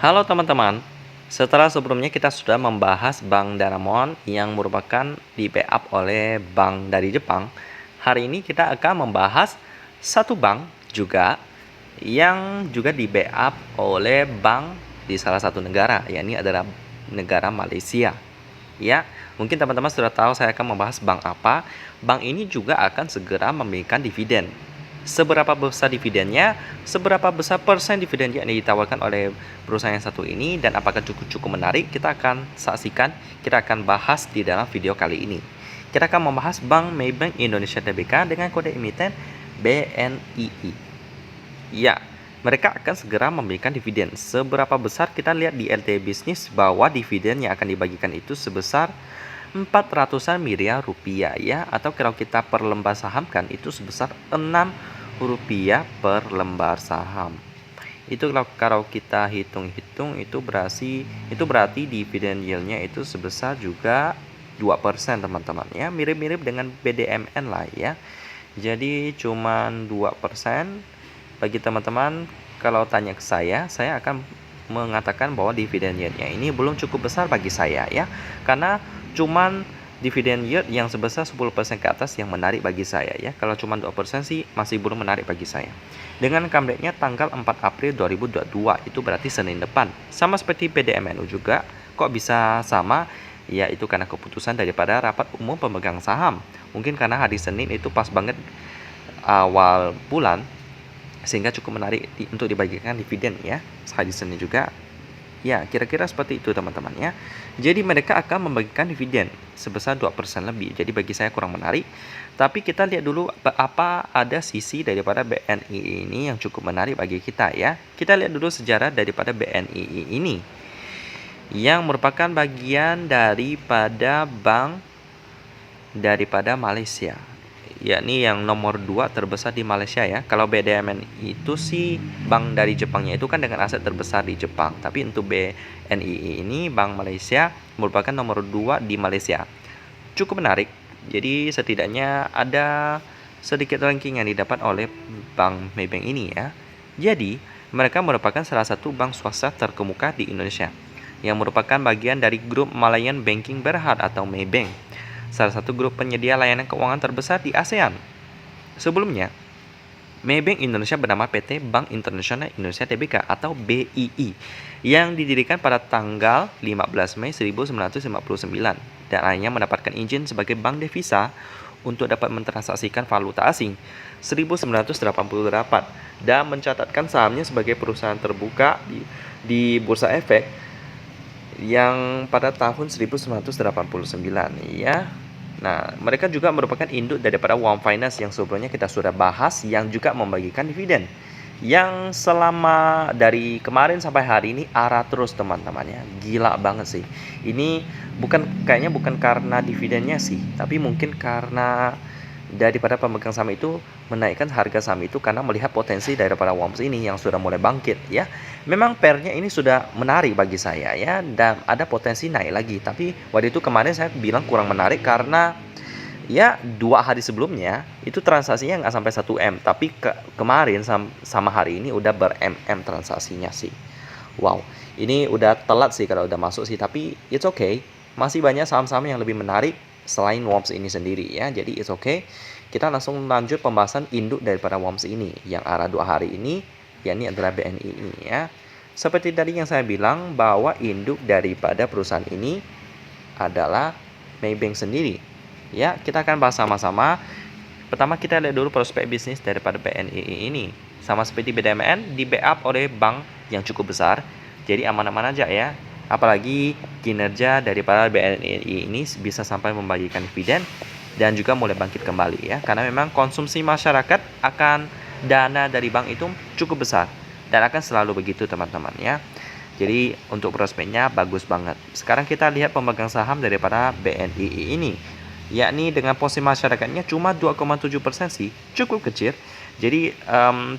Halo teman-teman, setelah sebelumnya kita sudah membahas Bank Danamon yang merupakan di backup oleh bank dari Jepang. Hari ini kita akan membahas satu bank juga yang juga di backup oleh bank di salah satu negara, yakni adalah negara Malaysia. Ya, mungkin teman-teman sudah tahu saya akan membahas bank apa. Bank ini juga akan segera memberikan dividen. Seberapa besar dividennya, seberapa besar persen dividen yang ditawarkan oleh perusahaan yang satu ini, dan apakah cukup menarik, kita akan saksikan, kita akan bahas di dalam video kali ini. Kita akan membahas Bank Maybank Indonesia Tbk dengan kode emiten BNII. Ya, mereka akan segera memberikan dividen. Seberapa besar, kita lihat di LT Bisnis bahwa dividen yang akan dibagikan itu sebesar 400-an miliar rupiah ya, atau kalau kita per lembar sahamkan itu sebesar 6 rupiah per lembar saham. Itu kalau kita hitung-hitung itu berarti dividen yieldnya itu sebesar juga 2% teman-teman ya, mirip-mirip dengan BDMN lah ya. Jadi cuman 2%. Bagi teman-teman kalau tanya ke saya akan mengatakan bahwa dividen yieldnya ini belum cukup besar bagi saya ya, karena cuman dividen yield yang sebesar 10% ke atas yang menarik bagi saya ya. Kalau cuma 2% sih masih belum menarik bagi saya. Dengan comeback tanggal 4 April 2022, itu berarti Senin depan. Sama seperti PDMNU juga. Kok bisa sama? Ya itu karena keputusan daripada rapat umum pemegang saham. Mungkin karena hari Senin itu pas banget awal bulan, sehingga cukup menarik untuk dibagikan dividen ya. Hari Senin juga. Ya, kira-kira seperti itu teman-teman ya. Jadi mereka akan membagikan dividen sebesar 2% lebih. Jadi bagi saya kurang menarik. Tapi kita lihat dulu apa ada sisi daripada BNI ini yang cukup menarik bagi kita ya. Kita lihat dulu sejarah daripada BNI ini, yang merupakan bagian daripada bank daripada Malaysia, yakni yang nomor 2 terbesar di Malaysia ya. Kalau BDMN itu sih bank dari Jepangnya itu kan dengan aset terbesar di Jepang. Tapi untuk BNI ini bank Malaysia merupakan nomor 2 di Malaysia. Cukup menarik. Jadi setidaknya ada sedikit ranking yang didapat oleh Bank Maybank ini ya. Jadi mereka merupakan salah satu bank swasta terkemuka di Indonesia, yang merupakan bagian dari grup Malayan Banking Berhad atau Maybank, salah satu grup penyedia layanan keuangan terbesar di ASEAN. Sebelumnya, Maybank Indonesia bernama PT Bank Internasional Indonesia Tbk atau BII, yang didirikan pada tanggal 15 Mei 1959 dan akhirnya mendapatkan izin sebagai bank devisa untuk dapat mentransaksikan valuta asing 1988 dan mencatatkan sahamnya sebagai perusahaan terbuka di Bursa Efek yang pada tahun 1989 ya. Nah, mereka juga merupakan induk daripada Warm Finance yang sebelumnya kita sudah bahas, yang juga membagikan dividen, yang selama dari kemarin sampai hari ini arah terus teman-teman ya. Gila banget sih. Ini kayaknya bukan karena dividennya sih, tapi mungkin karena daripada pemegang saham itu menaikkan harga saham itu karena melihat potensi daripada WOMS ini yang sudah mulai bangkit ya. Memang pairnya ini sudah menarik bagi saya ya, dan ada potensi naik lagi. Tapi waktu itu kemarin saya bilang kurang menarik karena ya 2 hari sebelumnya itu transaksinya nggak sampai 1 M, tapi kemarin sama hari ini udah ber-MM transaksinya sih. Wow, ini udah telat sih kalau udah masuk sih, tapi it's okay. Masih banyak saham-saham yang lebih menarik selain WOMS ini sendiri ya. Jadi it's okay. Kita langsung lanjut pembahasan induk daripada WOMS ini yang arah 2 hari ini, yakni adalah BNI ini ya. Seperti tadi yang saya bilang bahwa induk daripada perusahaan ini adalah Maybank sendiri. Ya, kita akan bahas sama-sama. Pertama kita lihat dulu prospek bisnis daripada BNI ini. Sama seperti BDMN, di backup oleh bank yang cukup besar. Jadi aman-aman aja ya. Apalagi kinerja daripada BNI ini bisa sampai membagikan dividen dan juga mulai bangkit kembali ya. Karena memang konsumsi masyarakat akan dana dari bank itu cukup besar dan akan selalu begitu teman-teman ya. Jadi untuk prospeknya bagus banget. Sekarang kita lihat pemegang saham daripada BNI ini, yakni dengan porsi masyarakatnya cuma 2,7% sih, cukup kecil. Jadi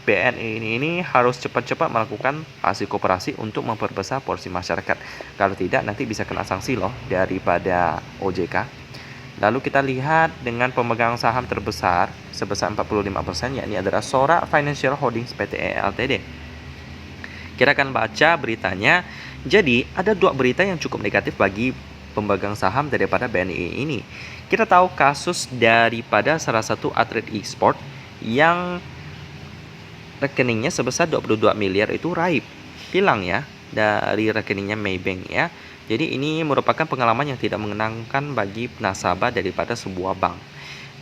BNI ini harus cepat-cepat melakukan hasil koperasi untuk memperbesar porsi masyarakat. Kalau tidak nanti bisa kena sanksi loh daripada OJK. Lalu kita lihat dengan pemegang saham terbesar sebesar 45%, yakni adalah Sora Financial Holdings Pte Ltd, Kita akan baca beritanya. Jadi, ada dua berita yang cukup negatif bagi pemegang saham daripada BNI ini. Kita tahu kasus daripada salah satu atlet e-sport yang rekeningnya sebesar 22 miliar itu raib, hilang ya dari rekeningnya Maybank ya. Jadi ini merupakan pengalaman yang tidak mengenangkan bagi nasabah daripada sebuah bank.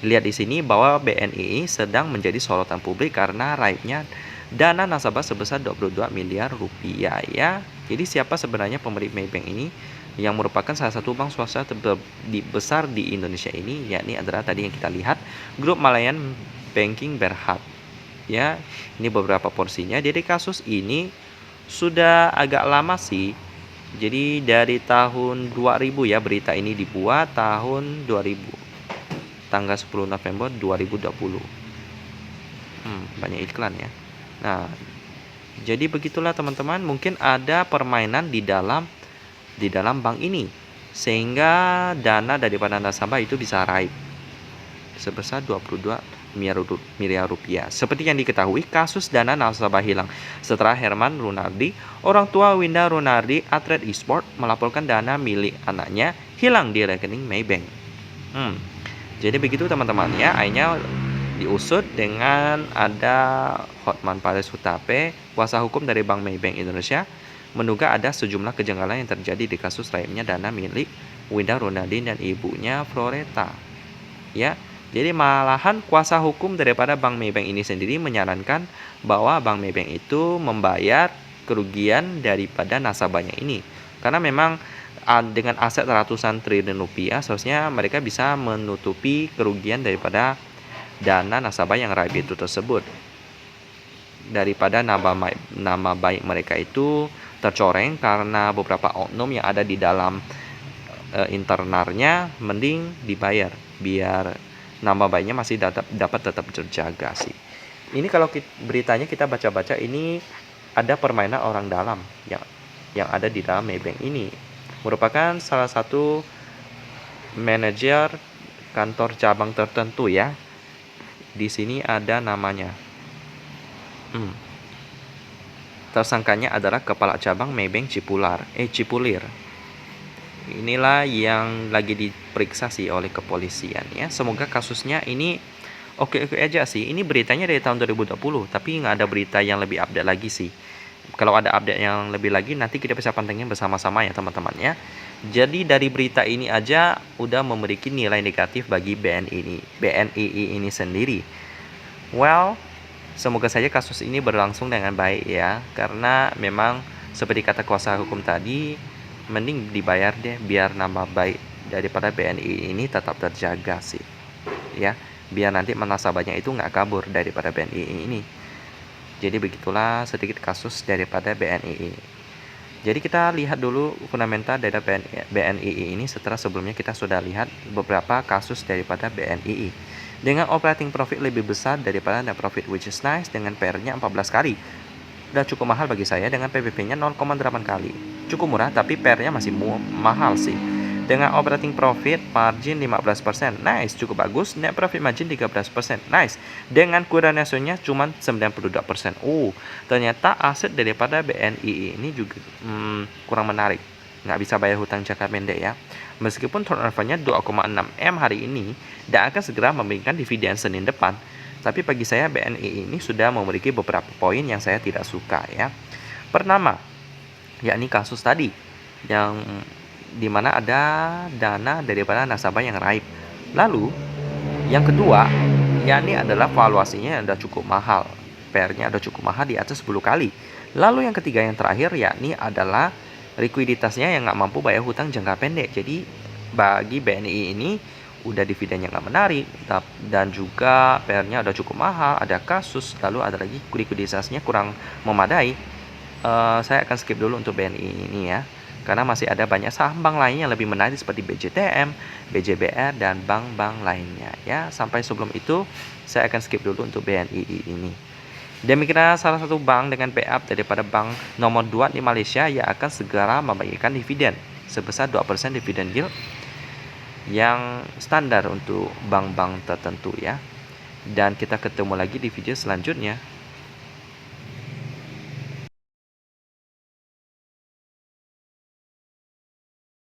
Lihat di sini bahwa BNI sedang menjadi sorotan publik karena raibnya dana nasabah sebesar 22 miliar rupiah ya. Jadi siapa sebenarnya pemilik Maybank ini yang merupakan salah satu bank swasta terbesar di Indonesia ini, yakni adalah tadi yang kita lihat Grup Malayan Banking Berhad. Ya, ini beberapa porsinya. Jadi kasus ini sudah agak lama sih. Jadi dari tahun 2000 ya, berita ini dibuat tahun 2000. Tanggal 10 November 2020. Banyak iklan ya. Nah, jadi begitulah teman-teman, mungkin ada permainan di dalam bank ini sehingga dana daripada nasabah itu bisa raib sebesar 22 miliar rupiah. Seperti yang diketahui, kasus dana nasabah hilang setelah Herman Runardi, orang tua Winda Runardi, atlet e-sport, melaporkan dana milik anaknya hilang di rekening Maybank. Jadi begitu teman-teman ya, akhirnya diusut dengan ada Hotman Paris Hutape, kuasa hukum dari Bank Maybank Indonesia, menduga ada sejumlah kejanggalan yang terjadi di kasus raibnya dana milik Winda Runardi dan ibunya Floreta. Ya, jadi malahan kuasa hukum daripada Bank Maybank ini sendiri menyarankan bahwa Bank Maybank itu membayar kerugian daripada nasabahnya ini. Karena memang dengan aset ratusan triliun rupiah, seharusnya mereka bisa menutupi kerugian daripada dana nasabah yang raib itu tersebut. Daripada nama baik mereka itu tercoreng karena beberapa oknum yang ada di dalam internalnya, mending dibayar biar nama baiknya masih dapat tetap terjaga sih. Ini kalau beritanya kita baca-baca, ini ada permainan orang dalam yang ada di dalam Maybank ini. Merupakan salah satu manajer kantor cabang tertentu ya. Di sini ada namanya. Tersangkanya adalah kepala cabang Maybank Cipulir. Inilah yang lagi diperiksa sih oleh kepolisian ya. Semoga kasusnya ini oke-oke aja sih. Ini beritanya dari tahun 2020, tapi nggak ada berita yang lebih update lagi sih. Kalau ada update yang lebih lagi, nanti kita bisa pantengin bersama-sama ya teman-teman ya. Jadi dari berita ini aja udah memiliki nilai negatif bagi BNI ini sendiri. Well, semoga saja kasus ini berlangsung dengan baik ya. Karena memang seperti kata kuasa hukum tadi, mending dibayar deh biar nama baik daripada BNI ini tetap terjaga sih ya, biar nanti nasabahnya itu nggak kabur daripada BNI ini. Jadi begitulah sedikit kasus daripada BNI ini. Jadi kita lihat dulu fundamental dari BNI ini setelah sebelumnya kita sudah lihat beberapa kasus daripada BNI dengan operating profit lebih besar daripada net profit, which is nice, dengan PR-nya 14 kali. Udah cukup mahal bagi saya, dengan PBV-nya 0,8 kali. Cukup murah, tapi PR-nya masih mahal sih. Dengan operating profit margin 15%, nice, cukup bagus. Net profit margin 13%, nice. Dengan current ratio-nya cuma 92%. Ternyata aset daripada BNI ini juga kurang menarik. Nggak bisa bayar hutang jangka pendek ya. Meskipun turnover-nya 2,6 M hari ini, dan akan segera memberikan dividen Senin depan. Tapi bagi saya BNI ini sudah memiliki beberapa poin yang saya tidak suka ya. Pertama, yakni kasus tadi yang dimana ada dana daripada nasabah yang raib. Lalu yang kedua, yakni adalah valuasinya yang sudah cukup mahal. PR-nya sudah cukup mahal, di atas 10 kali. Lalu yang ketiga yang terakhir yakni adalah likuiditasnya yang nggak mampu bayar hutang jangka pendek. Jadi bagi BNI ini udah dividennya nggak menarik, dan juga PR-nya udah cukup mahal, ada kasus, lalu ada lagi likuiditasnya kurang memadai. Saya akan skip dulu untuk BNI ini ya, karena masih ada banyak saham bank lain yang lebih menarik seperti BJTM, BJBR, dan bank-bank lainnya ya. Sampai sebelum itu saya akan skip dulu untuk BNI ini. Demikian salah satu bank dengan backup daripada bank nomor 2 di Malaysia yang akan segera membagikan dividen sebesar 2% dividen yield yang standar untuk bank-bank tertentu ya. Dan kita ketemu lagi di video selanjutnya.